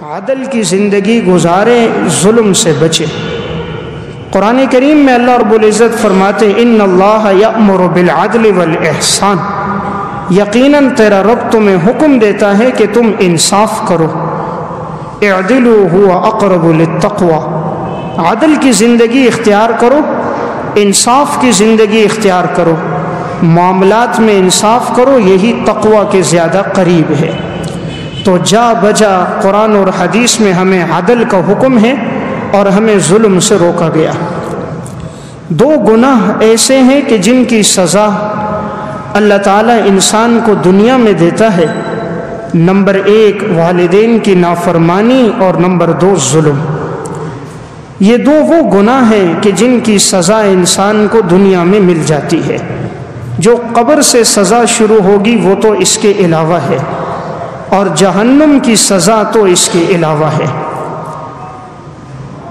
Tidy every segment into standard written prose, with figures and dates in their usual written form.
عدل کی زندگی گزاریں، ظلم سے بچیں۔ قرآن کریم میں اللہ رب العزت فرماتے ہیں ان اللہ یأمر بالعدل والاحسان، یقیناً تیرا رب تمہیں حکم دیتا ہے کہ تم انصاف کرو۔ اعدلوا هو اقرب للتقوی، عدل کی زندگی اختیار کرو، انصاف کی زندگی اختیار کرو، معاملات میں انصاف کرو، یہی تقوی کے زیادہ قریب ہے۔ تو جا بجا قرآن اور حدیث میں ہمیں عدل کا حکم ہے اور ہمیں ظلم سے روکا گیا۔ دو گناہ ایسے ہیں کہ جن کی سزا اللہ تعالیٰ انسان کو دنیا میں دیتا ہے، نمبر 1 والدین کی نافرمانی اور نمبر 2 ظلم۔ یہ دو وہ گناہ ہیں کہ جن کی سزا انسان کو دنیا میں مل جاتی ہے۔ جو قبر سے سزا شروع ہوگی وہ تو اس کے علاوہ ہے، اور جہنم کی سزا تو اس کے علاوہ ہے۔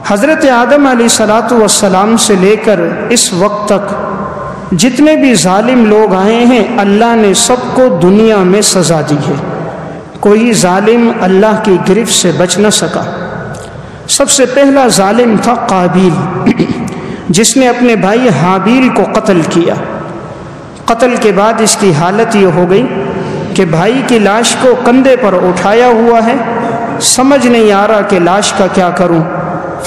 حضرت آدم علیہ السلام سے لے کر اس وقت تک جتنے بھی ظالم لوگ آئے ہیں، اللہ نے سب کو دنیا میں سزا دی ہے۔ کوئی ظالم اللہ کی گرفت سے بچ نہ سکا۔ سب سے پہلا ظالم تھا قابیل، جس نے اپنے بھائی حابیل کو قتل کیا۔ قتل کے بعد اس کی حالت یہ ہو گئی کہ بھائی کی لاش کو کندھے پر اٹھایا ہوا ہے، سمجھ نہیں آ رہا کہ لاش کا کیا کروں۔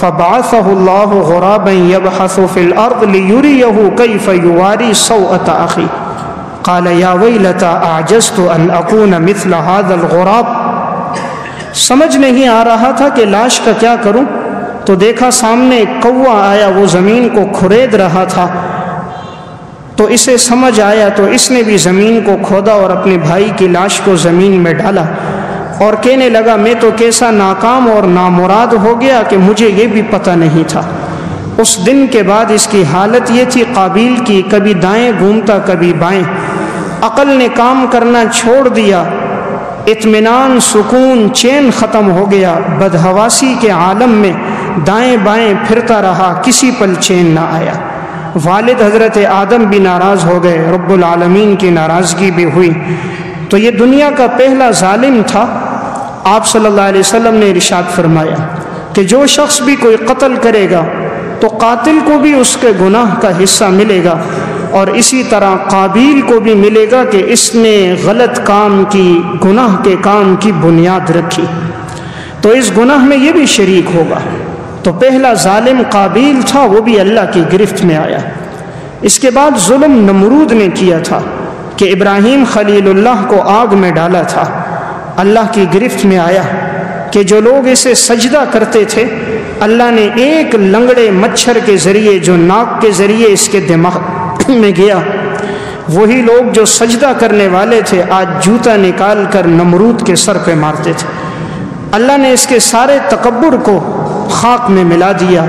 فَبَعَثَهُ اللَّهُ غُرَابًا يَبْحَثُ فِي الْأَرْضِ لِيُرِيَهُ كَيْفَ يُوَارِي سَوْءَةَ أَخِيهِ قَالَ يَا وَيْلَتَا أَعْجَزْتُ أَنْ أَكُونَ مِثْلَ هَذَا الْغُرَابِ۔ سمجھ نہیں آ رہا تھا کہ لاش کا کیا کروں، تو دیکھا سامنے ایک کوا آیا، وہ زمین کو کھرید رہا تھا، تو اسے سمجھ آیا تو اس نے بھی زمین کو کھودا اور اپنے بھائی کی لاش کو زمین میں ڈالا، اور کہنے لگا میں تو کیسا ناکام اور نامراد ہو گیا کہ مجھے یہ بھی پتہ نہیں تھا۔ اس دن کے بعد اس کی حالت یہ تھی قابیل کی، کبھی دائیں گھومتا کبھی بائیں، عقل نے کام کرنا چھوڑ دیا، اطمینان، سکون، چین ختم ہو گیا، بدحواسی کے عالم میں دائیں بائیں پھرتا رہا، کسی پل چین نہ آیا۔ والد حضرت آدم بھی ناراض ہو گئے، رب العالمین کی ناراضگی بھی ہوئی۔ تو یہ دنیا کا پہلا ظالم تھا۔ آپ صلی اللہ علیہ وسلم نے ارشاد فرمایا کہ جو شخص بھی کوئی قتل کرے گا تو قاتل کو بھی اس کے گناہ کا حصہ ملے گا، اور اسی طرح قابیل کو بھی ملے گا کہ اس نے غلط کام کی، گناہ کے کام کی بنیاد رکھی، تو اس گناہ میں یہ بھی شریک ہوگا۔ تو پہلا ظالم قابیل تھا، وہ بھی اللہ کی گرفت میں آیا۔ اس کے بعد ظلم نمرود نے کیا تھا کہ ابراہیم خلیل اللہ کو آگ میں ڈالا تھا، اللہ کی گرفت میں آیا کہ جو لوگ اسے سجدہ کرتے تھے، اللہ نے ایک لنگڑے مچھر کے ذریعے جو ناک کے ذریعے اس کے دماغ میں گیا، وہی لوگ جو سجدہ کرنے والے تھے آج جوتا نکال کر نمرود کے سر پہ مارتے تھے۔ اللہ نے اس کے سارے تکبر کو خاک میں ملا دیا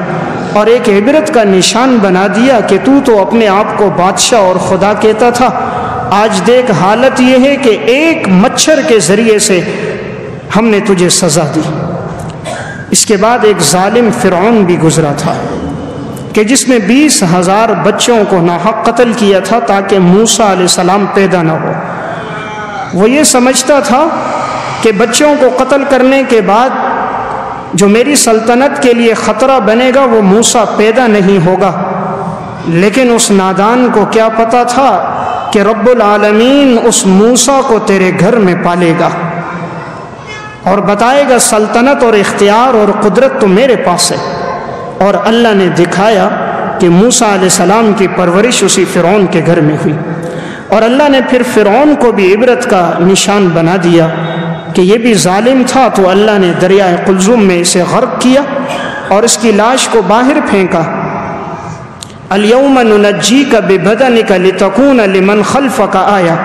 اور ایک عبرت کا نشان بنا دیا کہ تو اپنے آپ کو بادشاہ اور خدا کہتا تھا، آج دیکھ حالت یہ ہے کہ ایک مچھر کے ذریعے سے ہم نے تجھے سزا دی۔ اس کے بعد ایک ظالم فرعون بھی گزرا تھا کہ جس نے 20,000 بچوں کو ناحق قتل کیا تھا تاکہ موسیٰ علیہ السلام پیدا نہ ہو۔ وہ یہ سمجھتا تھا کہ بچوں کو قتل کرنے کے بعد جو میری سلطنت کے لیے خطرہ بنے گا وہ موسیٰ پیدا نہیں ہوگا، لیکن اس نادان کو کیا پتا تھا کہ رب العالمین اس موسیٰ کو تیرے گھر میں پالے گا اور بتائے گا سلطنت اور اختیار اور قدرت تو میرے پاس ہے۔ اور اللہ نے دکھایا کہ موسیٰ علیہ السلام کی پرورش اسی فرعون کے گھر میں ہوئی، اور اللہ نے پھر فرعون کو بھی عبرت کا نشان بنا دیا کہ یہ بھی ظالم تھا، تو اللہ نے دریائے قلزم میں اسے غرق کیا اور اس کی لاش کو باہر پھینکا۔ اليوم ننجیک ببدنک لتکون لمن خلفک آیہ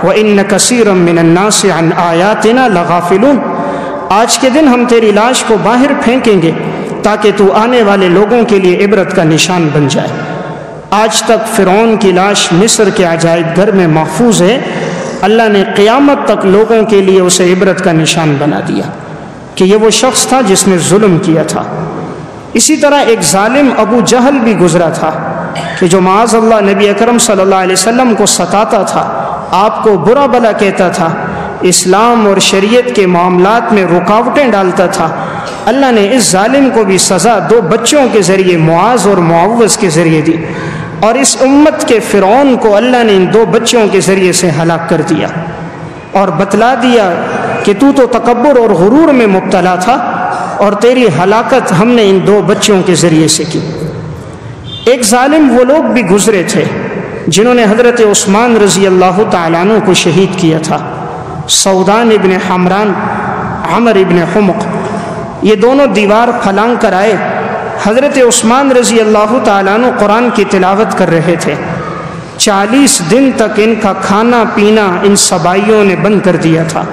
وان کثیرا من الناس عن آیاتنا لغافلون۔ آج کے دن ہم تیری لاش کو باہر پھینکیں گے تاکہ تو آنے والے لوگوں کے لیے عبرت کا نشان بن جائے۔ آج تک فرعون کی لاش مصر کے عجائب گھر میں محفوظ ہے۔ اللہ نے قیامت تک لوگوں کے لیے اسے عبرت کا نشان بنا دیا کہ یہ وہ شخص تھا جس نے ظلم کیا تھا۔ اسی طرح ایک ظالم ابو جہل بھی گزرا تھا کہ جو معاذ اللہ نبی اکرم صلی اللہ علیہ وسلم کو ستاتا تھا، آپ کو برا بلا کہتا تھا، اسلام اور شریعت کے معاملات میں رکاوٹیں ڈالتا تھا، اللہ نے اس ظالم کو بھی سزا 2 بچوں کے ذریعے، معاذ اور معوذ کے ذریعے دی، اور اس امت کے فرعون کو اللہ نے ان 2 بچوں کے ذریعے سے ہلاک کر دیا اور بتلا دیا کہ تو تکبر اور غرور میں مبتلا تھا اور تیری ہلاکت ہم نے ان 2 بچوں کے ذریعے سے کی۔ ایک ظالم وہ لوگ بھی گزرے تھے جنہوں نے حضرت عثمان رضی اللہ تعالیٰ عنہ کو شہید کیا تھا۔ سودان ابن حمران، عمر ابن حمق، یہ دونوں دیوار پھلانگ کر آئے۔ حضرت عثمان رضی اللہ تعالیٰ عنہ قرآن کی تلاوت کر رہے تھے۔ 40 دن تک ان کا کھانا پینا ان سبائیوں نے بند کر دیا تھا۔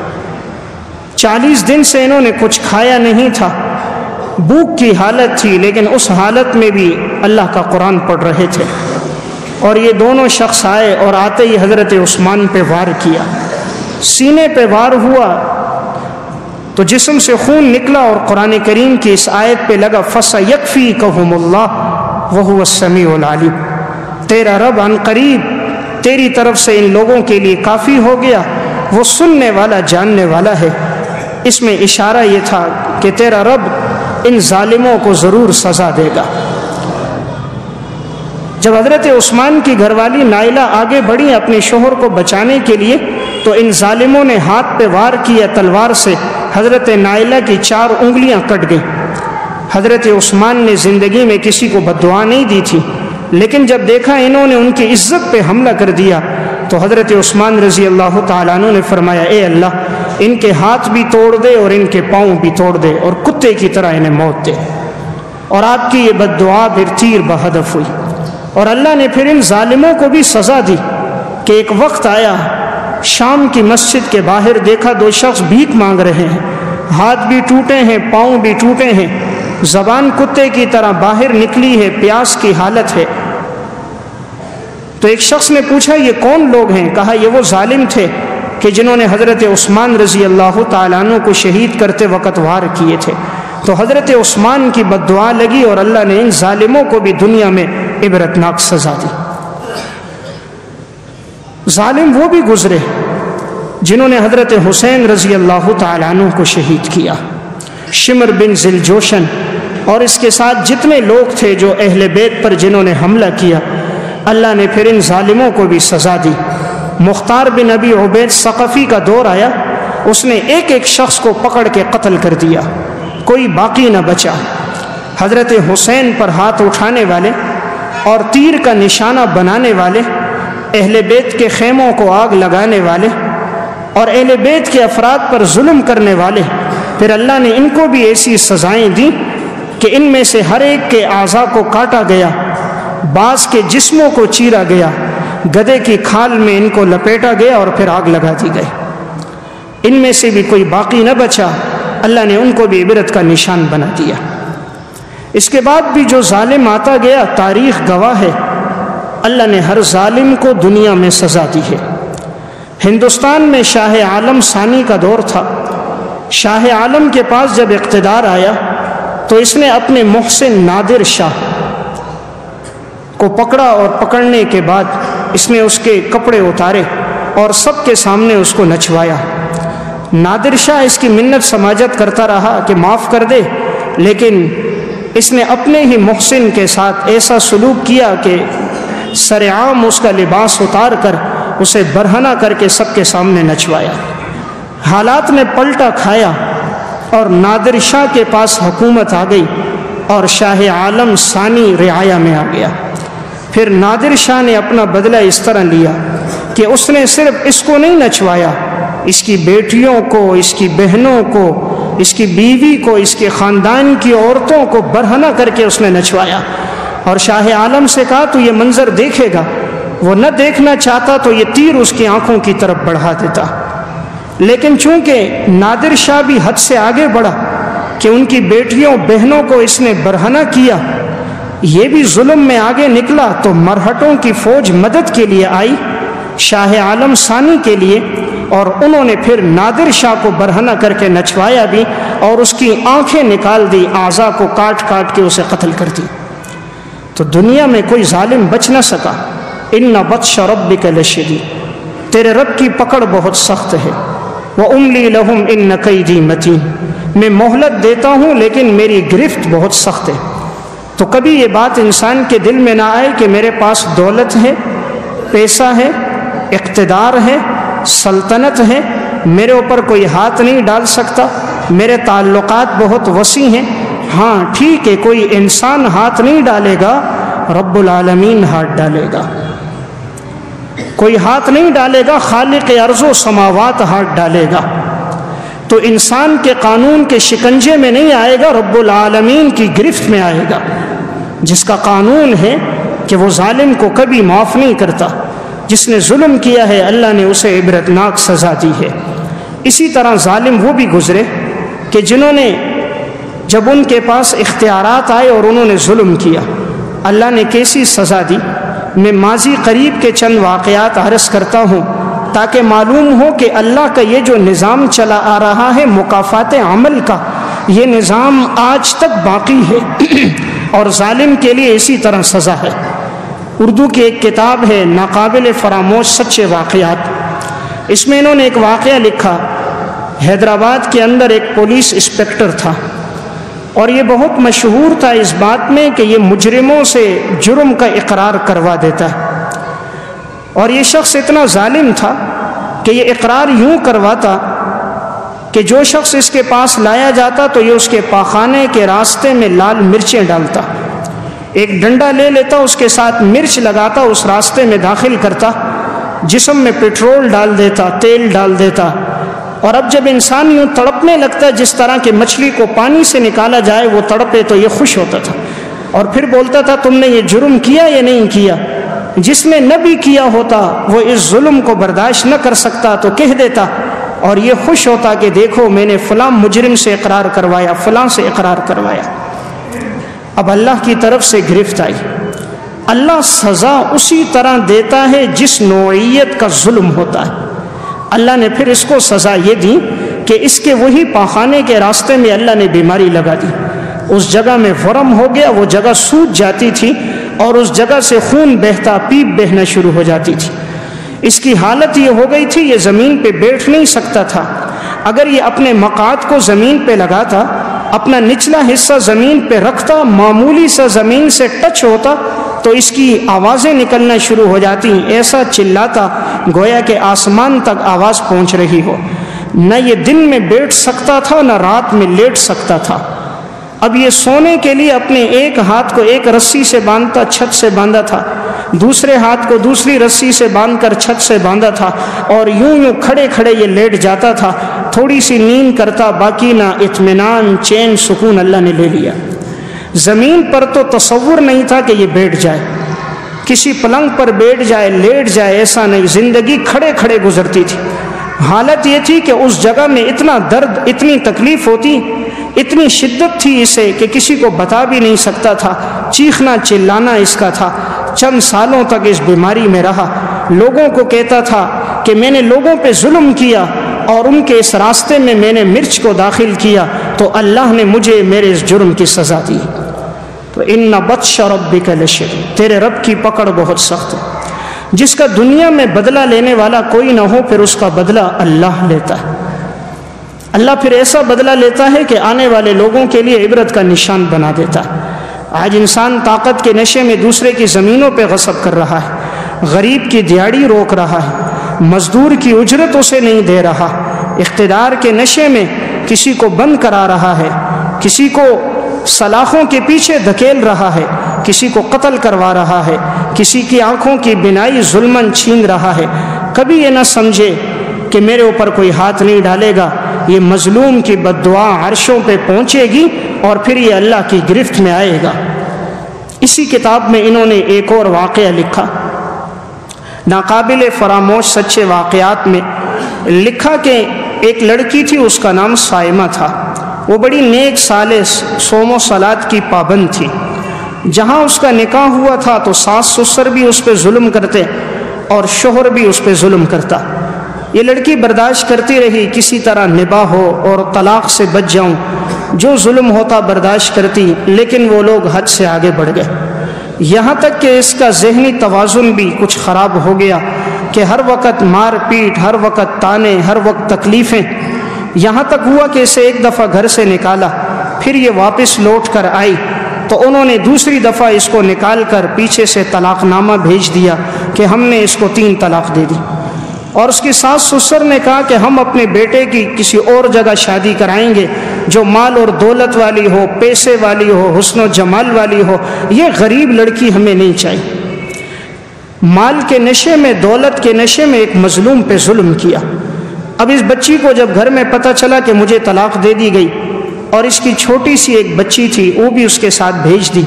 40 دن سے انہوں نے کچھ کھایا نہیں تھا، بھوک کی حالت تھی، لیکن اس حالت میں بھی اللہ کا قرآن پڑھ رہے تھے۔ اور یہ دونوں شخص آئے اور آتے ہی حضرت عثمان پہ وار کیا، سینے پہ وار ہوا تو جسم سے خون نکلا اور قرآن کریم کی اس آیت پہ لگا فَسَيَكْفِيكَهُمُ اللَّهُ وَهُوَ السَّمِيعُ الْعَلِيمُ، تیرا رب عن قریب تیری طرف سے ان لوگوں کے لیے کافی ہو گیا، وہ سننے والا جاننے والا ہے۔ اس میں اشارہ یہ تھا کہ تیرا رب ان ظالموں کو ضرور سزا دے گا۔ جب حضرت عثمان کی گھر والی نائلہ آگے بڑھی اپنے شوہر کو بچانے کے لیے تو ان ظالموں نے ہاتھ پہ وار کیا تلوار سے، حضرت نائلہ کی 4 انگلیاں کٹ گئیں۔ حضرت عثمان نے زندگی میں کسی کو بد دعا نہیں دی تھی، لیکن جب دیکھا انہوں نے ان کی عزت پہ حملہ کر دیا تو حضرت عثمان رضی اللہ تعالیٰ عنہ نے فرمایا اے اللہ ان کے ہاتھ بھی توڑ دے اور ان کے پاؤں بھی توڑ دے اور کتے کی طرح انہیں موت دے۔ اور آپ کی یہ بد دعا پھر تیر بہدف ہوئی، اور اللہ نے پھر ان ظالموں کو بھی سزا دی کہ ایک وقت آیا شام کی مسجد کے باہر دیکھا 2 شخص بھیک مانگ رہے ہیں، ہاتھ بھی ٹوٹے ہیں، پاؤں بھی ٹوٹے ہیں، زبان کتے کی طرح باہر نکلی ہے، پیاس کی حالت ہے۔ تو ایک شخص نے پوچھا یہ کون لوگ ہیں؟ کہا یہ وہ ظالم تھے کہ جنہوں نے حضرت عثمان رضی اللہ تعالیٰ عنہ کو شہید کرتے وقت وار کیے تھے۔ تو حضرت عثمان کی بد دعا لگی اور اللہ نے ان ظالموں کو بھی دنیا میں عبرتناک سزا دی۔ ظالم وہ بھی گزرے جنہوں نے حضرت حسین رضی اللہ تعالیٰ عنہ کو شہید کیا، شمر بن ذوالجوشن اور اس کے ساتھ جتنے لوگ تھے جو اہل بیت پر جنہوں نے حملہ کیا، اللہ نے پھر ان ظالموں کو بھی سزا دی۔ مختار بن ابی عبید ثقفی کا دور آیا، اس نے ایک ایک شخص کو پکڑ کے قتل کر دیا، کوئی باقی نہ بچا۔ حضرت حسین پر ہاتھ اٹھانے والے اور تیر کا نشانہ بنانے والے، اہل بیت کے خیموں کو آگ لگانے والے اور اہل بیت کے افراد پر ظلم کرنے والے، پھر اللہ نے ان کو بھی ایسی سزائیں دیں کہ ان میں سے ہر ایک کے اعضاء کو کاٹا گیا، بعض کے جسموں کو چیرا گیا، گدھے کی کھال میں ان کو لپیٹا گیا اور پھر آگ لگا دی گئی۔ ان میں سے بھی کوئی باقی نہ بچا، اللہ نے ان کو بھی عبرت کا نشان بنا دیا۔ اس کے بعد بھی جو ظالم آتا گیا، تاریخ گواہ ہے، اللہ نے ہر ظالم کو دنیا میں سزا دی ہے۔ ہندوستان میں شاہ عالم ثانی کا دور تھا۔ شاہ عالم کے پاس جب اقتدار آیا تو اس نے اپنے محسن نادر شاہ کو پکڑا اور پکڑنے کے بعد اس نے اس کے کپڑے اتارے اور سب کے سامنے اس کو نچوایا۔ نادر شاہ اس کی منت سماجت کرتا رہا کہ معاف کر دے، لیکن اس نے اپنے ہی محسن کے ساتھ ایسا سلوک کیا کہ سرعام اس کا لباس اتار کر اسے برہنہ کر کے سب کے سامنے نچوایا۔ حالات نے پلٹا کھایا اور نادر شاہ کے پاس حکومت آ گئی اور شاہ عالم ثانی رعایا میں آ گیا۔ پھر نادر شاہ نے اپنا بدلہ اس طرح لیا کہ اس نے صرف اس کو نہیں نچوایا، اس کی بیٹیوں کو، اس کی بہنوں کو، اس کی بیوی کو، اس کے خاندان کی عورتوں کو برہنہ کر کے اس نے نچوایا۔ اور شاہ عالم سے کہا تو یہ منظر دیکھے گا، وہ نہ دیکھنا چاہتا تو یہ تیر اس کی آنکھوں کی طرف بڑھا دیتا، لیکن چونکہ نادر شاہ بھی حد سے آگے بڑھا کہ ان کی بیٹیوں بہنوں کو اس نے برہنہ کیا، یہ بھی ظلم میں آگے نکلا، تو مرہٹوں کی فوج مدد کے لیے آئی شاہ عالم ثانی کے لیے، اور انہوں نے پھر نادر شاہ کو برہنہ کر کے نچوایا بھی اور اس کی آنکھیں نکال دی، اعضاء کو کاٹ کاٹ کے اسے قتل کر دی۔ تو دنیا میں کوئی ظالم بچ نہ سکا۔ ان بطش ربک لشدید، تیرے رب کی پکڑ بہت سخت ہے۔ وَأُمْلِي لَهُمْ إِنَّ كَيْدِي مَتِينٌ، میں مہلت دیتا ہوں لیکن میری گرفت بہت سخت ہے۔ تو کبھی یہ بات انسان کے دل میں نہ آئے کہ میرے پاس دولت ہے، پیسہ ہے، اقتدار ہے، سلطنت ہے، میرے اوپر کوئی ہاتھ نہیں ڈال سکتا، میرے تعلقات بہت وسیع ہیں۔ ہاں ٹھیک ہے، کوئی انسان ہاتھ نہیں ڈالے گا، رب العالمین ہاتھ ڈالے گا۔ کوئی ہاتھ نہیں ڈالے گا، خالق ارض و سماوات ہاتھ ڈالے گا۔ تو انسان کے قانون کے شکنجے میں نہیں آئے گا، رب العالمین کی گرفت میں آئے گا، جس کا قانون ہے کہ وہ ظالم کو کبھی معاف نہیں کرتا۔ جس نے ظلم کیا ہے اللہ نے اسے عبرتناک سزا دی ہے۔ اسی طرح ظالم وہ بھی گزرے کہ جنہوں نے جب ان کے پاس اختیارات آئے اور انہوں نے ظلم کیا، اللہ نے کیسی سزا دی۔ میں ماضی قریب کے چند واقعات عرض کرتا ہوں تاکہ معلوم ہو کہ اللہ کا یہ جو نظام چلا آ رہا ہے مکافات عمل کا، یہ نظام آج تک باقی ہے اور ظالم کے لیے اسی طرح سزا ہے۔ اردو کی ایک کتاب ہے ناقابل فراموش سچے واقعات، اس میں انہوں نے ایک واقعہ لکھا۔ حیدرآباد کے اندر ایک پولیس انسپکٹر تھا اور یہ بہت مشہور تھا اس بات میں کہ یہ مجرموں سے جرم کا اقرار کروا دیتا ہے، اور یہ شخص اتنا ظالم تھا کہ یہ اقرار یوں کرواتا کہ جو شخص اس کے پاس لایا جاتا تو یہ اس کے پاخانے کے راستے میں لال مرچیں ڈالتا، ایک ڈنڈا لے لیتا، اس کے ساتھ مرچ لگاتا، اس راستے میں داخل کرتا، جسم میں پٹرول ڈال دیتا، تیل ڈال دیتا، اور اب جب انسان یوں تڑپنے لگتا ہے جس طرح کہ مچھلی کو پانی سے نکالا جائے وہ تڑپے تو یہ خوش ہوتا تھا، اور پھر بولتا تھا تم نے یہ جرم کیا یا نہیں کیا۔ جس نے نہ بھی کیا ہوتا وہ اس ظلم کو برداشت نہ کر سکتا تو کہہ دیتا، اور یہ خوش ہوتا کہ دیکھو میں نے فلاں مجرم سے اقرار کروایا، فلاں سے اقرار کروایا۔ اب اللہ کی طرف سے گرفت آئی۔ اللہ سزا اسی طرح دیتا ہے جس نوعیت کا ظلم ہوتا ہے۔ اللہ نے پھر اس کو سزا یہ دی کہ اس کے وہی پاخانے کے راستے میں اللہ نے بیماری لگا دی، اس جگہ میں ورم ہو گیا، وہ جگہ سوج جاتی تھی اور اس جگہ سے خون بہتا، پیپ بہنا شروع ہو جاتی تھی۔ اس کی حالت یہ ہو گئی تھی یہ زمین پہ بیٹھ نہیں سکتا تھا۔ اگر یہ اپنے مقعد کو زمین پہ لگاتا، اپنا نچلا حصہ زمین پہ رکھتا، معمولی سا زمین سے ٹچ ہوتا تو اس کی آوازیں نکلنا شروع ہو جاتی، ایسا چلاتا گویا کہ آسمان تک آواز پہنچ رہی ہو۔ نہ یہ دن میں بیٹھ سکتا تھا نہ رات میں لیٹ سکتا تھا۔ اب یہ سونے کے لیے اپنے ایک ہاتھ کو ایک رسی سے باندھتا، چھت سے باندھا تھا، دوسرے ہاتھ کو دوسری رسی سے باندھ کر چھت سے باندھا تھا، اور یوں یوں کھڑے کھڑے یہ لیٹ جاتا تھا، تھوڑی سی نیند کرتا، باقی نہ اطمینان، چین، سکون اللہ نے لے لیا۔ زمین پر تو تصور نہیں تھا کہ یہ بیٹھ جائے، کسی پلنگ پر بیٹھ جائے، لیٹ جائے، ایسا نہیں، زندگی کھڑے کھڑے گزرتی تھی۔ حالت یہ تھی کہ اس جگہ میں اتنا درد، اتنی تکلیف ہوتی، اتنی شدت تھی اسے کہ کسی کو بتا بھی نہیں سکتا تھا، چیخنا چلانا اس کا تھا۔ چند سالوں تک اس بیماری میں رہا، لوگوں کو کہتا تھا کہ میں نے لوگوں پہ ظلم کیا اور ان کے اس راستے میں میں نے مرچ کو داخل کیا تو اللہ نے مجھے میرے اس جرم کی سزا دی۔ تو ان بطش ربک لشدید، تیرے رب کی پکڑ بہت سخت ہے۔ جس کا دنیا میں بدلہ لینے والا کوئی نہ ہو پھر اس کا بدلہ اللہ لیتا ہے۔ اللہ پھر ایسا بدلہ لیتا ہے کہ آنے والے لوگوں کے لیے عبرت کا نشان بنا دیتا ہے۔ آج انسان طاقت کے نشے میں دوسرے کی زمینوں پہ غصب کر رہا ہے، غریب کی دیہڑی روک رہا ہے، مزدور کی اجرت اسے نہیں دے رہا، اقتدار کے نشے میں کسی کو بند کرا رہا ہے، کسی کو سلاخوں کے پیچھے دھکیل رہا ہے، کسی کو قتل کروا رہا ہے، کسی کی آنکھوں کی بینائی ظلماً چھین رہا ہے۔ کبھی یہ نہ سمجھے کہ میرے اوپر کوئی ہاتھ نہیں ڈالے گا، یہ مظلوم کی بد دعا عرشوں پہ پہنچے گی اور پھر یہ اللہ کی گرفت میں آئے گا۔ اسی کتاب میں انہوں نے ایک اور واقعہ لکھا، ناقابل فراموش سچے واقعات میں لکھا کہ ایک لڑکی تھی، اس کا نام صائمہ تھا، وہ بڑی نیک صالح صوم و صلات کی پابند تھی۔ جہاں اس کا نکاح ہوا تھا تو ساس سسر بھی اس پہ ظلم کرتے اور شوہر بھی اس پہ ظلم کرتا۔ یہ لڑکی برداشت کرتی رہی، کسی طرح نباہ ہو اور طلاق سے بچ جاؤں، جو ظلم ہوتا برداشت کرتی، لیکن وہ لوگ حد سے آگے بڑھ گئے، یہاں تک کہ اس کا ذہنی توازن بھی کچھ خراب ہو گیا، کہ ہر وقت مار پیٹ، ہر وقت تانے، ہر وقت تکلیفیں، یہاں تک ہوا کہ اسے ایک دفعہ گھر سے نکالا، پھر یہ واپس لوٹ کر آئی تو انہوں نے دوسری دفعہ اس کو نکال کر پیچھے سے طلاق نامہ بھیج دیا کہ ہم نے اس کو 3 طلاق دے دی۔ اور اس کی ساس سسر نے کہا کہ ہم اپنے بیٹے کی کسی اور جگہ شادی کرائیں گے جو مال اور دولت والی ہو، پیسے والی ہو، حسن و جمال والی ہو، یہ غریب لڑکی ہمیں نہیں چاہیے۔ مال کے نشے میں، دولت کے نشے میں ایک مظلوم پہ ظلم کیا۔ اب اس بچی کو جب گھر میں پتہ چلا کہ مجھے طلاق دے دی گئی، اور اس کی چھوٹی سی ایک بچی تھی وہ بھی اس کے ساتھ بھیج دی،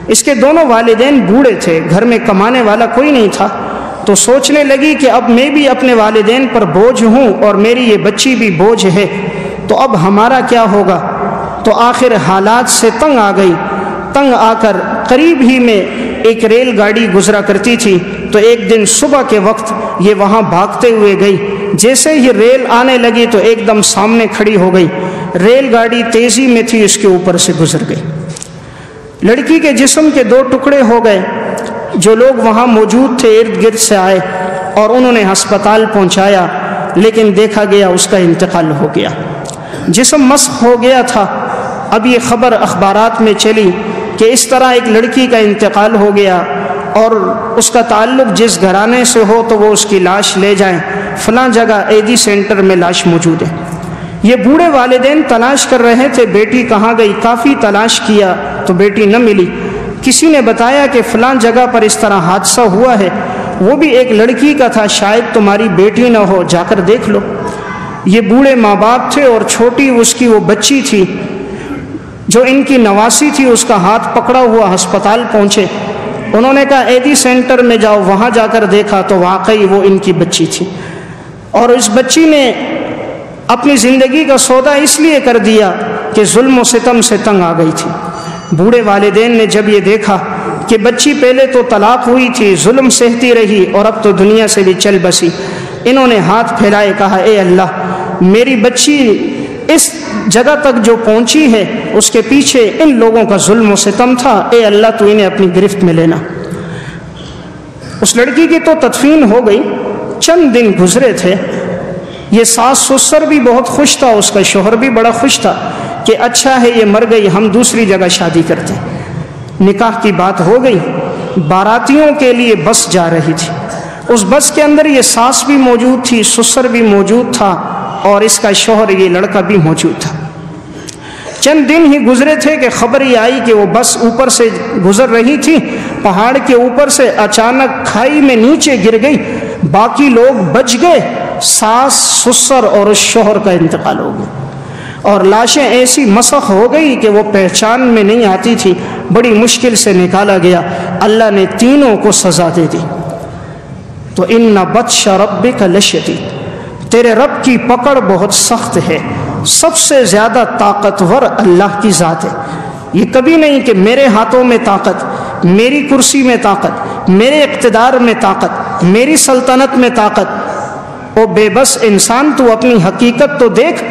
اس کے دونوں والدین بوڑھے تھے، گھر میں کمانے والا کوئی نہیں تھا، تو سوچنے لگی کہ اب میں بھی اپنے والدین پر بوجھ ہوں اور میری یہ بچی بھی بوجھ ہے، تو اب ہمارا کیا ہوگا؟ تو آخر حالات سے تنگ آ گئی۔ تنگ آ کر قریب ہی میں ایک ریل گاڑی گزرا کرتی تھی، تو ایک دن صبح کے وقت یہ وہاں بھاگتے ہوئے گئی۔ جیسے ہی ریل آنے لگی تو ایک دم سامنے کھڑی ہو گئی، ریل گاڑی تیزی میں تھی، اس کے اوپر سے گزر گئی۔ لڑکی کے جسم کے 2 ٹکڑے ہو گئے۔ جو لوگ وہاں موجود تھے ارد گرد سے آئے اور انہوں نے ہسپتال پہنچایا، لیکن دیکھا گیا اس کا انتقال ہو گیا، جسم مسخ ہو گیا تھا۔ اب یہ خبر اخبارات میں چلی کہ اس طرح ایک لڑکی کا انتقال ہو گیا، اور اس کا تعلق جس گھرانے سے ہو تو وہ اس کی لاش لے جائیں، فلاں جگہ ایدی سینٹر میں لاش موجود ہے۔ یہ بوڑھے والدین تلاش کر رہے تھے بیٹی کہاں گئی، کافی تلاش کیا تو بیٹی نہ ملی۔ کسی نے بتایا کہ فلاں جگہ پر اس طرح حادثہ ہوا ہے، وہ بھی ایک لڑکی کا تھا، شاید تمہاری بیٹی نہ ہو، جا کر دیکھ لو۔ یہ بوڑھے ماں باپ تھے اور چھوٹی اس کی وہ بچی تھی جو ان کی نواسی تھی، اس کا ہاتھ پکڑا ہوا ہسپتال پہنچے۔ انہوں نے کہا ایدی سینٹر میں جاؤ، وہاں جا کر دیکھا تو واقعی وہ ان کی بچی تھی، اور اس بچی نے اپنی زندگی کا سودا اس لیے کر دیا کہ ظلم و ستم سے تنگ آ گئی تھی۔ بوڑھے والدین نے جب یہ دیکھا کہ بچی پہلے تو طلاق ہوئی تھی، ظلم سہتی رہی، اور اب تو دنیا سے بھی چل بسی، انہوں نے ہاتھ پھیلائے، کہا اے اللہ، میری بچی اس جگہ تک جو پہنچی ہے اس کے پیچھے ان لوگوں کا ظلم و ستم تھا، اے اللہ تو انہیں اپنی گرفت میں لینا۔ اس لڑکی کی تو تدفین ہو گئی، چند دن گزرے تھے، یہ ساس سسر بھی بہت خوش تھا، اس کا شوہر بھی بڑا خوش تھا کہ اچھا ہے یہ مر گئی، ہم دوسری جگہ شادی کرتے ہیں۔ نکاح کی بات ہو گئی، باراتیوں کے لیے بس جا رہی تھی، اس بس کے اندر یہ ساس بھی موجود تھی، سسر بھی موجود تھا، اور اس کا شوہر یہ لڑکا بھی موجود تھا۔ چند دن ہی گزرے تھے کہ خبر یہ آئی کہ وہ بس اوپر سے گزر رہی تھی، پہاڑ کے اوپر سے اچانک کھائی میں نیچے گر گئی، باقی لوگ بچ گئے، ساس سسر اور اس شوہر کا انتقال ہو گیا، اور لاشیں ایسی مسخ ہو گئی کہ وہ پہچان میں نہیں آتی تھی، بڑی مشکل سے نکالا گیا۔ اللہ نے تینوں کو سزا دے دی۔ تو ان بطش ربک لشدید، تیرے رب کی پکڑ بہت سخت ہے، سب سے زیادہ طاقتور اللہ کی ذات ہے۔ یہ کبھی نہیں کہ میرے ہاتھوں میں طاقت، میری کرسی میں طاقت، میرے اقتدار میں طاقت، میری سلطنت میں طاقت۔ او بے بس انسان، تو اپنی حقیقت تو دیکھ،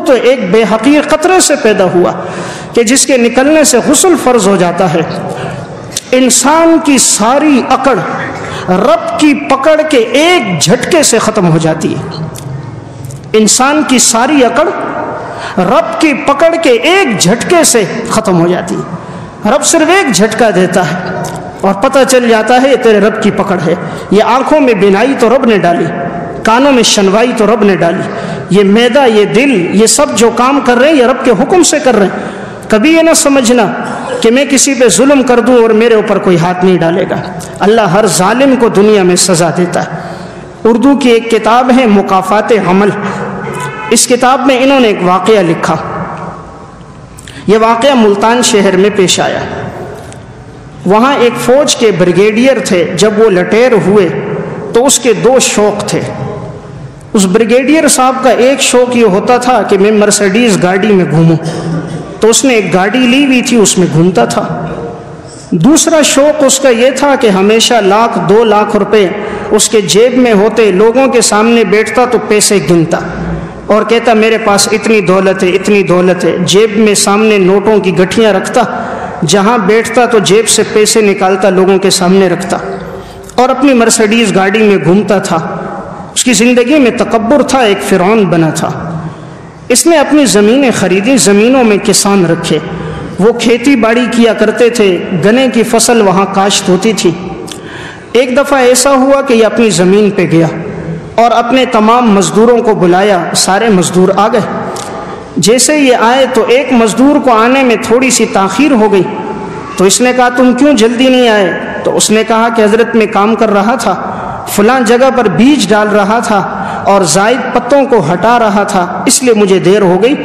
تو ایک بے حقیر قطرے سے پیدا ہوا کہ جس کے نکلنے سے غسل فرض ہو جاتا ہے۔ انسان کی ساری عقل رب کی پکڑ کے ایک جھٹکے سے ختم ہو جاتی ہے۔ انسان کی ساری عقل رب کی پکڑ کے ایک جھٹکے سے ختم ہو جاتی ہے۔ رب صرف ایک جھٹکا دیتا ہے اور پتہ چل جاتا ہے یہ تیرے رب کی پکڑ ہے۔ یہ آنکھوں میں بینائی تو رب نے ڈالی، کانوں میں شنوائی تو رب نے ڈالی، یہ معدہ، یہ دل، یہ سب جو کام کر رہے ہیں یہ رب کے حکم سے کر رہے ہیں۔ کبھی یہ نہ سمجھنا کہ میں کسی پہ ظلم کر دوں اور میرے اوپر کوئی ہاتھ نہیں ڈالے گا۔ اللہ ہر ظالم کو دنیا میں سزا دیتا ہے۔ اردو کی ایک کتاب ہے مکافات عمل، اس کتاب میں انہوں نے ایک واقعہ لکھا۔ یہ واقعہ ملتان شہر میں پیش آیا۔ وہاں ایک فوج کے بریگیڈیئر تھے، جب وہ لٹیر ہوئے تو اس کے 2 شوق تھے۔ اس بریگیڈیئر صاحب کا ایک شوق یہ ہوتا تھا کہ میں مرسیڈیز گاڑی میں گھوموں، تو اس نے ایک گاڑی لی ہوئی تھی، اس میں گھومتا تھا۔ دوسرا شوق اس کا یہ تھا کہ ہمیشہ 1,00,000 2,00,000 روپے اس کے جیب میں ہوتے، لوگوں کے سامنے بیٹھتا تو پیسے گنتا اور کہتا میرے پاس اتنی دولت ہے، اتنی دولت ہے، جیب میں سامنے نوٹوں کی گٹھیاں رکھتا، جہاں بیٹھتا تو جیب سے پیسے نکالتا، لوگوں کے سامنے رکھتا۔ اور اپنی مرسڈیز گاڑی میں گھومتا تھا. اس کی زندگی میں تکبر تھا، ایک فرعون بنا تھا. اس نے اپنی زمینیں خریدی، زمینوں میں کسان رکھے، وہ کھیتی باڑی کیا کرتے تھے، گنے کی فصل وہاں کاشت ہوتی تھی. ایک دفعہ ایسا ہوا کہ یہ اپنی زمین پہ گیا اور اپنے تمام مزدوروں کو بلایا. سارے مزدور آ گئے. جیسے یہ آئے تو ایک مزدور کو آنے میں تھوڑی سی تاخیر ہو گئی. تو اس نے کہا تم کیوں جلدی نہیں آئے؟ تو اس نے کہا کہ حضرت میں کام کر رہا تھا، فلاں جگہ پر بیج ڈال رہا تھا اور زائد پتوں کو ہٹا رہا تھا، اس لیے مجھے دیر ہو گئی.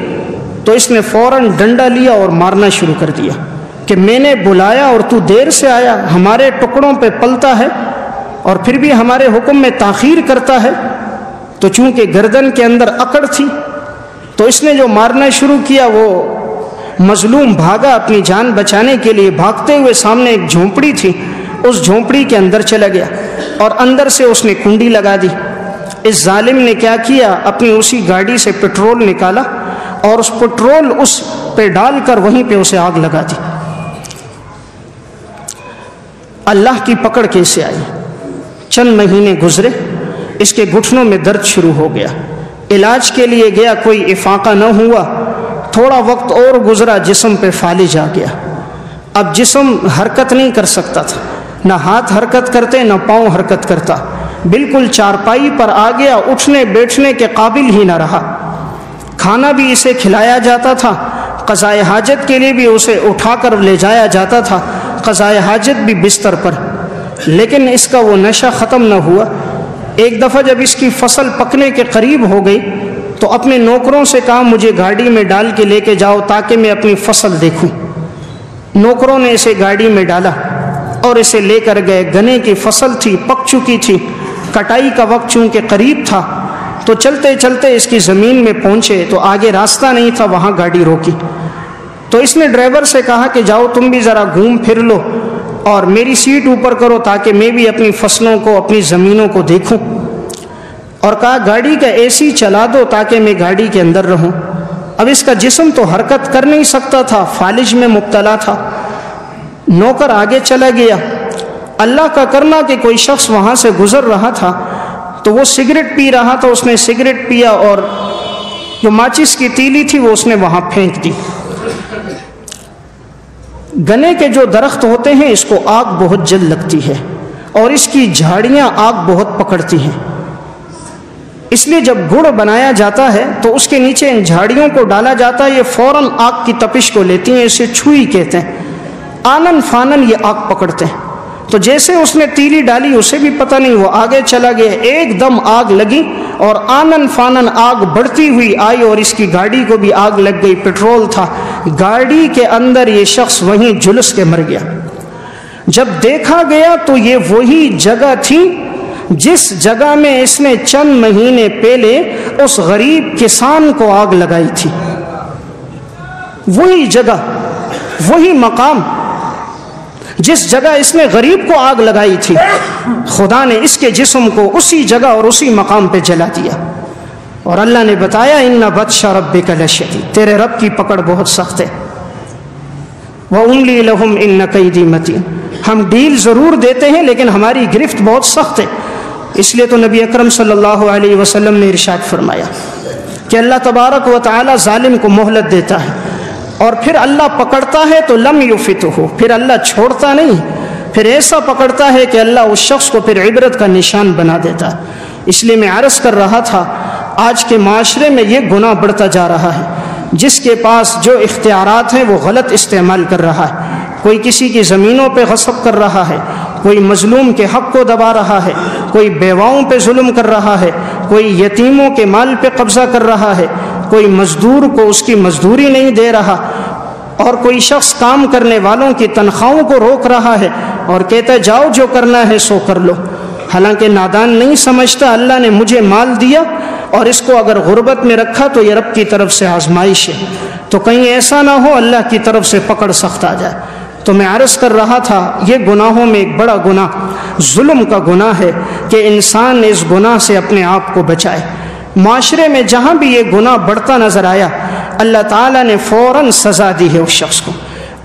تو اس نے فوراً ڈنڈا لیا اور مارنا شروع کر دیا کہ میں نے بلایا اور تو دیر سے آیا، ہمارے ٹکڑوں پہ پلتا ہے اور پھر بھی ہمارے حکم میں تاخیر کرتا ہے. تو چونکہ گردن کے اندر اکڑ تھی تو اس نے جو مارنا شروع کیا، وہ مظلوم بھاگا اپنی جان بچانے کے لیے. بھاگتے ہوئے سامنے ایک جھونپڑی تھی، اس جھونپڑی کے اندر چلا گیا اور اندر سے اس نے کنڈی لگا دی. اس ظالم نے کیا کیا، اپنی اسی گاڑی سے پٹرول نکالا اور اس پٹرول اس پہ ڈال کر وہیں پہ اسے آگ لگا دی. اللہ کی پکڑ کیسے آئی؟ چند مہینے گزرے، اس کے گھٹنوں میں درد شروع ہو گیا. علاج کے لیے گیا، کوئی افاقہ نہ ہوا. تھوڑا وقت اور گزرا، جسم پہ فالج آ گیا. اب جسم حرکت نہیں کر سکتا تھا، نہ ہاتھ حرکت کرتے نہ پاؤں حرکت کرتا. بالکل چارپائی پر آ گیا، اٹھنے بیٹھنے کے قابل ہی نہ رہا. کھانا بھی اسے کھلایا جاتا تھا، قضائے حاجت کے لیے بھی اسے اٹھا کر لے جایا جاتا تھا، قضائے حاجت بھی بستر پر. لیکن اس کا وہ نشہ ختم نہ ہوا. ایک دفعہ جب اس کی فصل پکنے کے قریب ہو گئی تو اپنے نوکروں سے کہا مجھے گاڑی میں ڈال کے لے کے جاؤ تاکہ میں اپنی فصل دیکھوں. نوکروں نے اسے گاڑی میں ڈالا اور اسے لے کر گئے. گنے کی فصل تھی، پک چکی تھی، کٹائی کا وقت چونکہ قریب تھا تو چلتے چلتے اس کی زمین میں پہنچے تو آگے راستہ نہیں تھا، وہاں گاڑی روکی. تو اس نے ڈرائیور سے کہا کہ جاؤ تم بھی ذرا گھوم پھر لو اور میری سیٹ اوپر کرو تاکہ میں بھی اپنی فصلوں کو، اپنی زمینوں کو دیکھوں. اور کہا گاڑی کا اے سی چلا دو تاکہ میں گاڑی کے اندر رہوں. اب اس کا جسم تو حرکت کر نہیں سکتا تھا، فالج میں مبتلا تھا. نوکر آگے چلا گیا. اللہ کا کرنا کہ کوئی شخص وہاں سے گزر رہا تھا تو وہ سگریٹ پی رہا تھا. اس نے سگریٹ پیا اور جو ماچس کی تیلی تھی وہ اس نے وہاں پھینک دی. گنے کے جو درخت ہوتے ہیں اس کو آگ بہت جلد لگتی ہے اور اس کی جھاڑیاں آگ بہت پکڑتی ہیں. اس لیے جب گڑ بنایا جاتا ہے تو اس کے نیچے ان جھاڑیوں کو ڈالا جاتا ہے، یہ فوراً آگ کی تپش کو لیتی ہیں، اسے چھوئی کہتے ہیں. آنن فانن یہ آگ پکڑتے ہیں. تو جیسے اس نے تیلی ڈالی اسے بھی پتہ نہیں، وہ آگے چلا گیا، ایک دم آگ لگی اور آنن فانن آگ بڑھتی ہوئی آئی اور اس کی گاڑی کو بھی آگ لگ گئی. پٹرول تھا گاڑی کے اندر، یہ شخص وہیں جھلس کے مر گیا. جب دیکھا گیا تو یہ وہی جگہ تھی جس جگہ میں اس نے چند مہینے پہلے اس غریب کسان کو آگ لگائی تھی. وہی جگہ، وہی مقام جس جگہ اس نے غریب کو آگ لگائی تھی، خدا نے اس کے جسم کو اسی جگہ اور اسی مقام پہ جلا دیا. اور اللہ نے بتایا ان بطش ربک لشدید، تیرے رب کی پکڑ بہت سخت ہے. وَأُمْلِي لَهُمْ إِنَّ كَيْدِي مَتِينٌ، ہم ڈیل ضرور دیتے ہیں لیکن ہماری گرفت بہت سخت ہے. اس لیے تو نبی اکرم صلی اللہ علیہ وسلم نے ارشاد فرمایا کہ اللہ تبارک و تعالی ظالم کو مہلت دیتا ہے اور پھر اللہ پکڑتا ہے تو لم یفتہ، پھر اللہ چھوڑتا نہیں، پھر ایسا پکڑتا ہے کہ اللہ اس شخص کو پھر عبرت کا نشان بنا دیتا ہے. اس لیے میں عرض کر رہا تھا آج کے معاشرے میں یہ گناہ بڑھتا جا رہا ہے. جس کے پاس جو اختیارات ہیں وہ غلط استعمال کر رہا ہے. کوئی کسی کی زمینوں پہ غصب کر رہا ہے، کوئی مظلوم کے حق کو دبا رہا ہے، کوئی بیواؤں پہ ظلم کر رہا ہے، کوئی یتیموں کے مال پہ قبضہ کر رہا ہے، کوئی مزدور کو اس کی مزدوری نہیں دے رہا، اور کوئی شخص کام کرنے والوں کی تنخواہوں کو روک رہا ہے اور کہتا ہے جاؤ جو کرنا ہے سو کر لو. حالانکہ نادان نہیں سمجھتا اللہ نے مجھے مال دیا اور اس کو اگر غربت میں رکھا تو یہ رب کی طرف سے آزمائش ہے، تو کہیں ایسا نہ ہو اللہ کی طرف سے پکڑ سخت آ جائے. تو میں عرض کر رہا تھا یہ گناہوں میں ایک بڑا گناہ ظلم کا گناہ ہے کہ انسان اس گناہ سے اپنے آپ کو بچائے. معاشرے میں جہاں بھی یہ گناہ بڑھتا نظر آیا اللہ تعالیٰ نے فوراً سزا دی ہے اس شخص کو.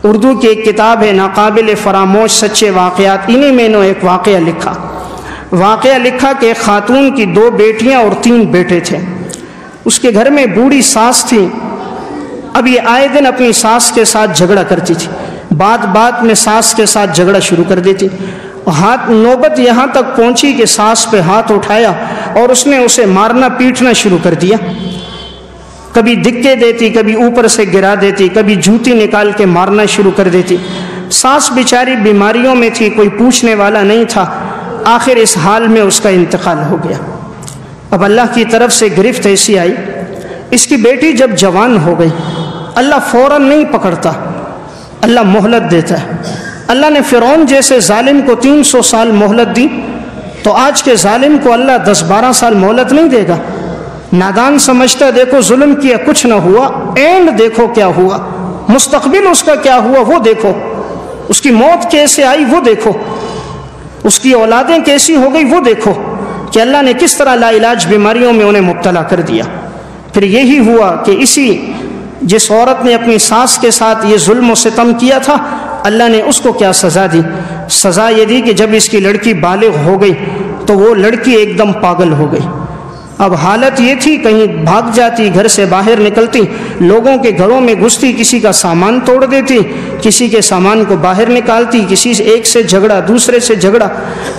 اردو کی ایک کتاب ہے ناقابل فراموش سچے واقعات، انہی میں نے ایک واقعہ لکھا کہ ایک خاتون کی 2 بیٹیاں اور 3 بیٹے تھے۔ اس کے گھر میں بوڑھی ساس تھی۔ اب یہ آئے دن اپنی ساس کے ساتھ جھگڑا کرتی تھی، بات میں ساس کے ساتھ جھگڑا شروع کر دیتی۔ نوبت یہاں تک پہنچی کہ ساس پہ ہاتھ اٹھایا اور اس نے اسے مارنا پیٹنا شروع کر دیا۔ کبھی دھکے دیتی، کبھی اوپر سے گرا دیتی، کبھی جوتی نکال کے مارنا شروع کر دیتی۔ ساس بیچاری بیماریوں میں تھی، کوئی پوچھنے والا نہیں تھا۔ آخر اس حال میں اس کا انتقال ہو گیا۔ اب اللہ کی طرف سے گرفت ایسی آئی، اس کی بیٹی جب جوان ہو گئی، اللہ فوراً نہیں پکڑتا، اللہ مہلت دیتا ہے۔ اللہ نے فرعون جیسے ظالم کو 300 سال مہلت دی، تو آج کے ظالم کو اللہ 10-12 سال مہلت نہیں دے گا؟ نادان سمجھتا دیکھو ظلم کیا کچھ نہ ہوا، اینڈ دیکھو کیا ہوا، مستقبل اس کا کیا ہوا وہ دیکھو، اس کی موت کیسے آئی وہ دیکھو، اس کی اولادیں کیسی ہو گئی وہ دیکھو، کہ اللہ نے کس طرح لا علاج بیماریوں میں انہیں مبتلا کر دیا۔ پھر یہی ہوا کہ جس عورت نے اپنی ساس کے ساتھ یہ ظلم و ستم کیا تھا، اللہ نے اس کو کیا سزا دی؟ سزا یہ دی کہ جب اس کی لڑکی بالغ ہو گئی تو وہ لڑکی ایک دم پاگل ہو گئی۔ اب حالت یہ تھی، کہیں بھاگ جاتی، گھر سے باہر نکلتی، لوگوں کے گھروں میں گھستی، کسی کا سامان توڑ دیتی، کسی کے سامان کو باہر نکالتی، ایک سے جھگڑا، دوسرے سے جھگڑا،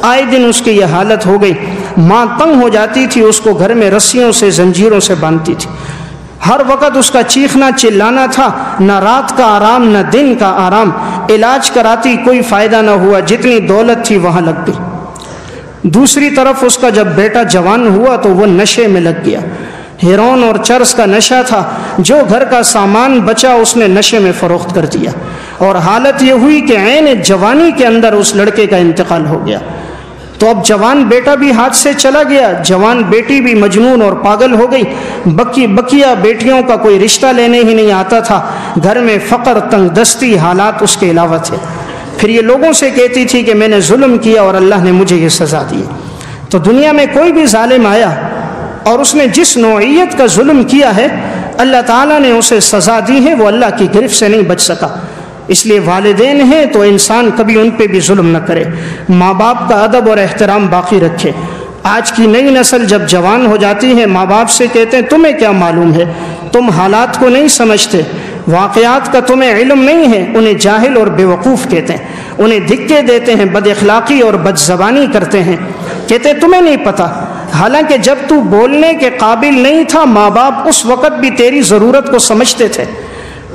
آئے دن اس کی یہ حالت ہو گئی۔ ماں تنگ ہو جاتی تھی، اس کو گھر میں رسیوں سے زنجیروں سے باندھتی تھی، ہر وقت اس کا چیخنا چلانا تھا، نہ رات کا آرام نہ دن کا آرام۔ علاج کراتی کوئی فائدہ نہ ہوا، جتنی دولت تھی وہاں لگ گئی۔ دوسری طرف اس کا جب بیٹا جوان ہوا تو وہ نشے میں لگ گیا، ہیروئن اور چرس کا نشہ تھا، جو گھر کا سامان بچا اس نے نشے میں فروخت کر دیا، اور حالت یہ ہوئی کہ عین جوانی کے اندر اس لڑکے کا انتقال ہو گیا۔ تو اب جوان بیٹا بھی ہاتھ سے چلا گیا، جوان بیٹی بھی مجنون اور پاگل ہو گئی، بکیا بیٹیوں کا کوئی رشتہ لینے ہی نہیں آتا تھا، گھر میں فقر، تنگ دستی، حالات اس کے علاوہ تھے۔ پھر یہ لوگوں سے کہتی تھی کہ میں نے ظلم کیا اور اللہ نے مجھے یہ سزا دی۔ تو دنیا میں کوئی بھی ظالم آیا اور اس نے جس نوعیت کا ظلم کیا ہے، اللہ تعالیٰ نے اسے سزا دی ہے، وہ اللہ کی گرفت سے نہیں بچ سکا۔ اس لیے والدین ہیں تو انسان کبھی ان پہ بھی ظلم نہ کرے، ماں باپ کا ادب اور احترام باقی رکھے۔ آج کی نئی نسل جب جوان ہو جاتی ہے، ماں باپ سے کہتے ہیں تمہیں کیا معلوم ہے، تم حالات کو نہیں سمجھتے، واقعات کا تمہیں علم نہیں ہے، انہیں جاہل اور بیوقوف کہتے ہیں، انہیں دھکے دیتے ہیں، بد اخلاقی اور بد زبانی کرتے ہیں، کہتے ہیں تمہیں نہیں پتہ، حالانکہ جب تو بولنے کے قابل نہیں تھا، ماں باپ اس وقت بھی تیری ضرورت کو سمجھتے تھے۔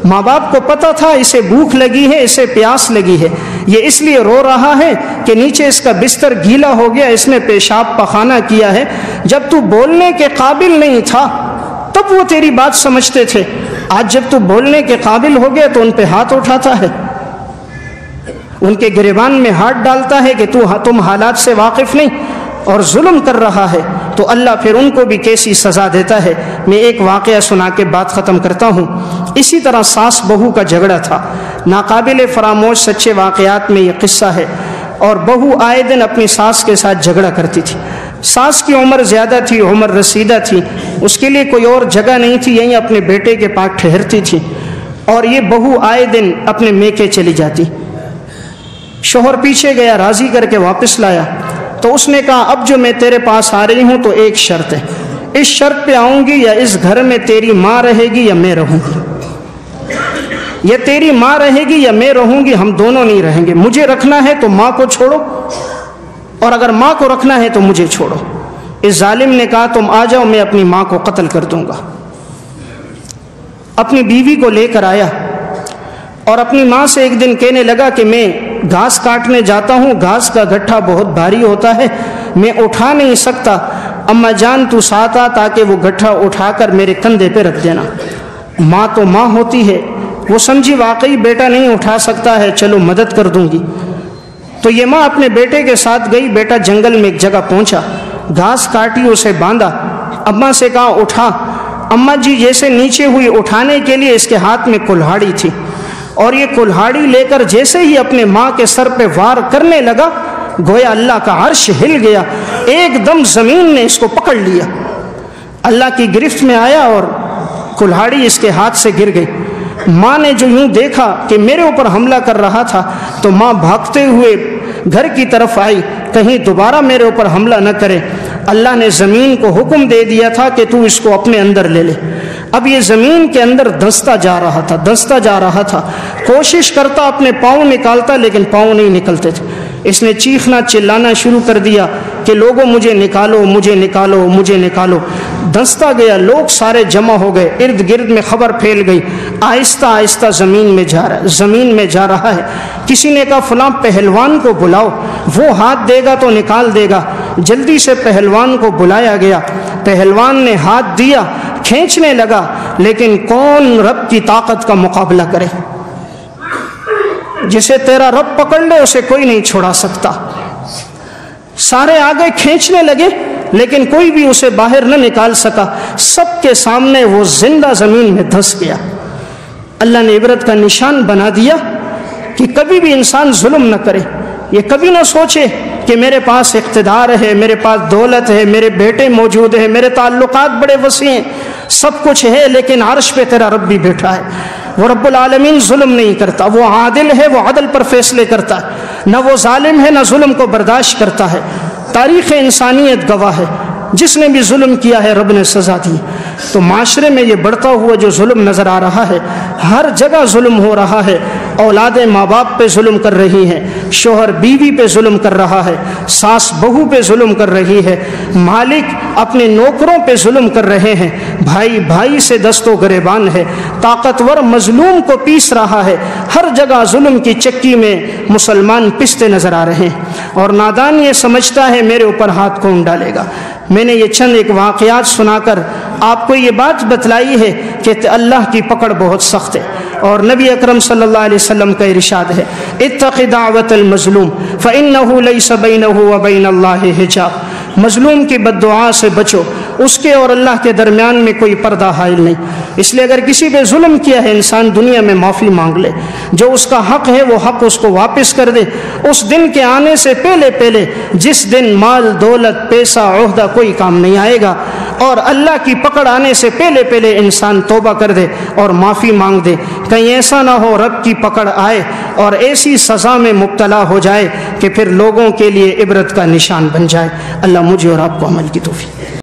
ماں باپ کو پتہ تھا اسے بھوک لگی ہے، اسے پیاس لگی ہے، یہ اس لیے رو رہا ہے کہ نیچے اس کا بستر گیلا ہو گیا، اس نے پیشاب پخانہ کیا ہے۔ جب تو بولنے کے قابل نہیں تھا تب وہ تیری بات سمجھتے تھے، آج جب تو بولنے کے قابل ہو گیا تو ان پہ ہاتھ اٹھاتا ہے، ان کے گریبان میں ہاتھ ڈالتا ہے کہ تم حالات سے واقف نہیں اور ظلم کر رہا ہے، تو اللہ پھر ان کو بھی کیسی سزا دیتا ہے۔ میں ایک واقعہ سنا کے بات ختم کرتا ہوں۔ اسی طرح ساس بہو کا جھگڑا تھا، ناقابل فراموش سچے واقعات میں یہ قصہ ہے، اور بہو آئے دن اپنی ساس کے ساتھ جھگڑا کرتی تھی۔ ساس کی عمر زیادہ تھی، عمر رسیدہ تھی، اس کے لیے کوئی اور جگہ نہیں تھی، یہیں اپنے بیٹے کے پاس ٹھہرتی تھی، اور یہ بہو آئے دن اپنے میکے چلی جاتی۔ شوہر پیچھے گیا، راضی کر کے واپس لایا، تو اس نے کہا اب جو میں تیرے پاس آ رہی ہوں تو ایک شرط ہے، اس شرط پہ آؤں گی یا اس گھر میں تیری ماں رہے گی یا میں رہوں گی، یا تیری ماں رہے گی یا میں رہوں گی، ہم دونوں نہیں رہیں گے، مجھے رکھنا ہے تو ماں کو چھوڑو، اور اگر ماں کو رکھنا ہے تو مجھے چھوڑو۔ اس ظالم نے کہا تم آ جاؤ، میں اپنی ماں کو قتل کر دوں گا۔ اپنی بیوی کو لے کر آیا اور اپنی ماں سے ایک دن کہنے لگا کہ میں گھاس کاٹنے جاتا ہوں، گھاس کا گٹھا بہت بھاری ہوتا ہے، میں اٹھا نہیں سکتا، اماں جان تو ساتھ آ تاکہ وہ گٹھا اٹھا کر میرے کندھے پہ رکھ دینا۔ ماں تو ماں ہوتی ہے، وہ سمجھی واقعی بیٹا نہیں اٹھا سکتا ہے، چلو مدد کر دوں گی۔ تو یہ ماں اپنے بیٹے کے ساتھ گئی، بیٹا جنگل میں ایک جگہ پہنچا، گھاس کاٹی، اسے باندھا، اماں سے کہا اٹھا۔ اماں جی جیسے نیچے ہوئی اٹھانے کے لیے، اس کے ہاتھ میں کلہاڑی تھی، اور یہ کلہاڑی لے کر جیسے ہی اپنے ماں کے سر پہ وار کرنے لگا، گویا اللہ کا عرش ہل گیا، ایک دم زمین نے اس کو پکڑ لیا، اللہ کی گرفت میں آیا اور کلہاڑی اس کے ہاتھ سے گر گئی۔ ماں نے جو یوں دیکھا کہ میرے اوپر حملہ کر رہا تھا تو ماں بھاگتے ہوئے گھر کی طرف آئی، کہیں دوبارہ میرے اوپر حملہ نہ کرے۔ اللہ نے زمین کو حکم دے دیا تھا کہ تو اس کو اپنے اندر لے لے۔ اب یہ زمین کے اندر دھنستا جا رہا تھا، کوشش کرتا اپنے پاؤں نکالتا لیکن پاؤں نہیں نکلتے تھے۔ اس نے چیخنا چلانا شروع کر دیا کہ لوگوں مجھے نکالو، مجھے نکالو، مجھے نکالو۔ دھنستا گیا، لوگ سارے جمع ہو گئے، ارد گرد میں خبر پھیل گئی، آہستہ آہستہ زمین میں جا رہا ہے۔ کسی نے کہا فلاں پہلوان کو بلاؤ، وہ ہاتھ دے گا تو نکال دے گا۔ جلدی سے پہلوان کو بلایا گیا، پہلوان نے ہاتھ دیا، کھینچنے لگا، لیکن کون رب کی طاقت کا مقابلہ کرے؟ جسے تیرا رب پکڑ لے اسے کوئی نہیں چھوڑا سکتا۔ سارے آگے کھینچنے لگے لیکن کوئی بھی اسے باہر نہ نکال سکا، سب کے سامنے وہ زندہ زمین میں دھس گیا۔ اللہ نے عبرت کا نشان بنا دیا کہ کبھی بھی انسان ظلم نہ کرے، یہ کبھی نہ سوچے کہ میرے پاس اقتدار ہے، میرے پاس دولت ہے، میرے بیٹے موجود ہیں، میرے تعلقات بڑے وسیع ہیں، سب کچھ ہے، لیکن عرش پہ تیرا رب بھی بیٹھا ہے۔ وہ رب العالمین ظلم نہیں کرتا، وہ عادل ہے، وہ عدل پر فیصلے کرتا ہے، نہ وہ ظالم ہے نہ ظلم کو برداشت کرتا ہے۔ تاریخ انسانیت گواہ ہے، جس نے بھی ظلم کیا ہے رب نے سزا دی۔ تو معاشرے میں یہ بڑھتا ہوا جو ظلم نظر آ رہا ہے، ہر جگہ ظلم ہو رہا ہے، اولادیں ماں باپ پہ ظلم کر رہی ہیں، شوہر بیوی پہ ظلم کر رہا ہے، ساس بہو پہ ظلم کر رہی ہے، مالک اپنے نوکروں پہ ظلم کر رہے ہیں، بھائی بھائی سے دست و گریبان ہے، طاقتور مظلوم کو پیس رہا ہے، ہر جگہ ظلم کی چکی میں مسلمان پستے نظر آ رہے ہیں، اور نادان یہ سمجھتا ہے میرے اوپر ہاتھ کون ڈالے گا۔ میں نے یہ چند ایک واقعات سنا کر آپ کو یہ بات بتلائی ہے کہ اللہ کی پکڑ بہت سخت ہے، اور نبی اکرم صلی اللہ علیہ وسلم کا ارشاد ہے اتق دعوت المظلوم فإنہ لیس بینہ وبین اللہ حجاب۔ مظلوم کی بد دعا سے بچو، اس کے اور اللہ کے درمیان میں کوئی پردہ حائل نہیں۔ اس لیے اگر کسی پہ ظلم کیا ہے انسان دنیا میں معافی مانگ لے، جو اس کا حق ہے وہ حق اس کو واپس کر دے۔ اس دن کے آنے سے پہلے جس دن مال دولت پیسہ عہدہ کوئی کام نہیں آئے گا، اور اللہ کی پکڑ آنے سے پہلے انسان توبہ کر دے اور معافی مانگ دے، کہیں ایسا نہ ہو رب کی پکڑ آئے اور ایسی سزا میں مبتلا ہو جائے کہ پھر لوگوں کے لیے عبرت کا نشان بن جائے۔ اللہ مجھے اور آپ کو عمل کی توفیق۔